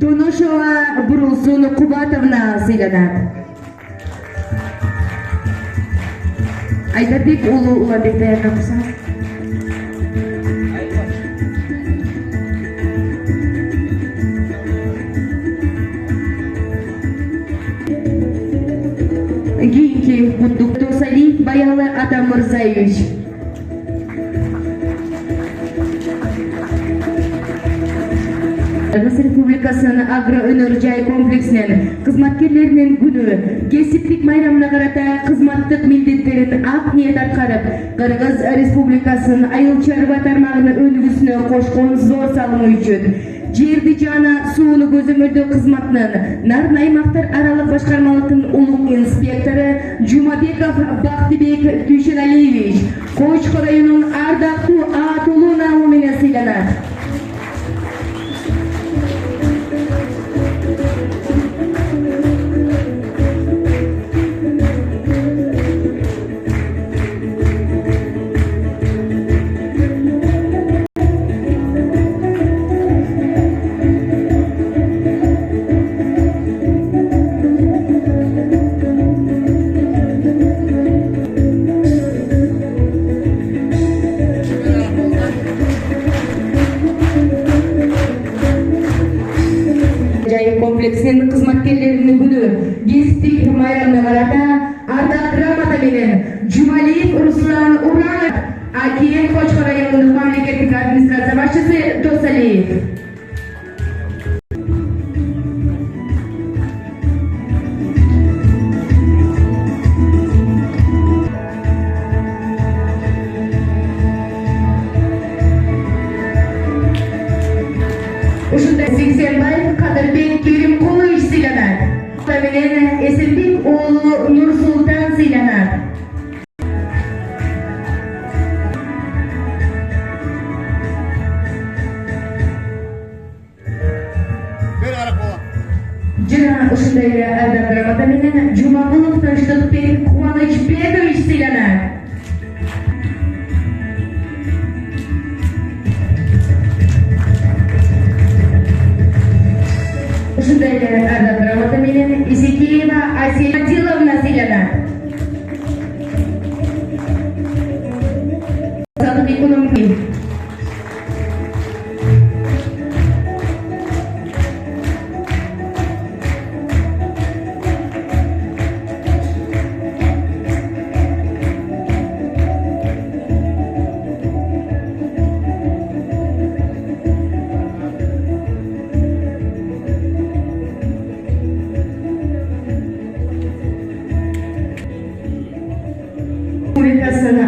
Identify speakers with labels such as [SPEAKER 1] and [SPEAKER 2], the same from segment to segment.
[SPEAKER 1] Тоношова Бурулсун Кубатовна сыйланат. Айдарбек улу Уланбек даярдап турса. Кийинки куттук Досалиев Баялы Атамырзаевич. Кыргыз Республикасынын агроөнөр жай комплексинин кызматкерлеринин күнү кесиптик майрамына карата кызматтык милдеттерин ак ниет аткарып, Кыргыз Республикасынын айыл чарба тармагынын өнүгүүсүнө кошкон зор салымы үчүн жерди жана сууну көзөмөлдөө кызматынын Нарын аймактар аралык башкармалыктын улук инспектору Жумабеков Бактыбек Дүйшеналиевич Кочкор районунун ардактуу атуулуу наамы менен сыйланат. Комплексинин кызматкерлеринин күнү кесиптик майрамына карата ардак грамота менен Жумалиев Руслан Уранов АКМ Кочкор районундук мамлекеттик администрация башчысы Досалиев. Ушундай Сексенбаев Кадырбек Керимкулович сыйланат. Менен Эсенбек уулу Нурсултан сыйланат. Жана ушундай эле ардак грамота менен Жумагулов Тынчтыкбек Кубанычбекович сыйланат. Ушундай эле ардак грамота менен Исекеева Асия Адиловна сыйланат. Садык экономики.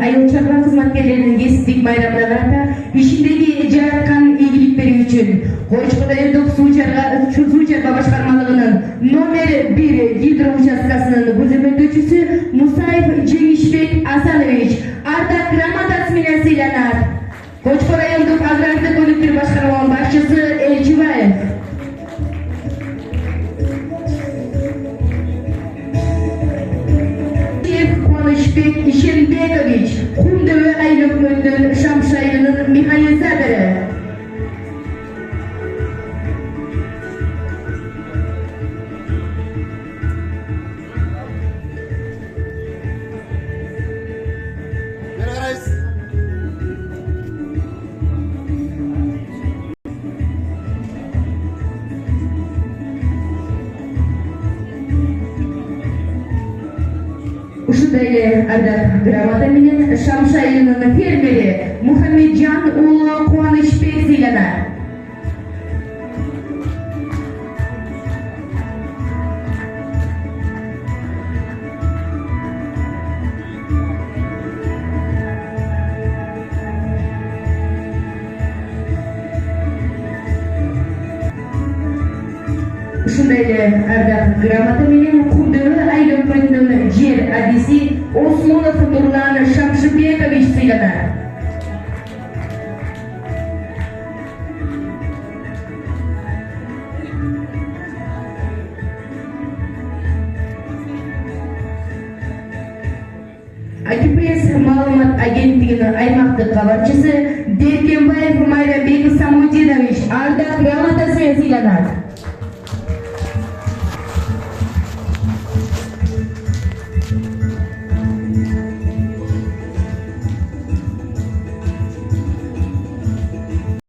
[SPEAKER 1] Айыл чарба кызматкерлеринин кесиптик майрамына карата ишиндеги жараткан ийгиликтери үчүн Кочкор райондук суу чарба башкармалыгынын номер 1 гидро участкасынын көзөмөлдөөчүсү Мусаев Жеңишбек Асанович ардак грамотасы менен сыйланат. Кочкор райондук агрардык өнүктүрүү башкармалыгынын башчысы Элчибаев. Кубанычбек Ишенбекович Кумдөбө айылөкмөндүн Шамшайынын механизатору. Ушундай эле ардак грамота менен Шамшайынын фермери Мухаммеджан уулу Кубанычбек сыйланат. Ушундай эле ардак грамота менен Кумдөбө айылөкмөндүн жер адиси Осмонов Нурлан Шамшыбекович сыйланат. Кипрес маалымат агенттигинин аймактык кабарчысы Деркенбаев Майрамбек Самудинович ардак грамотасы менен сыйланат.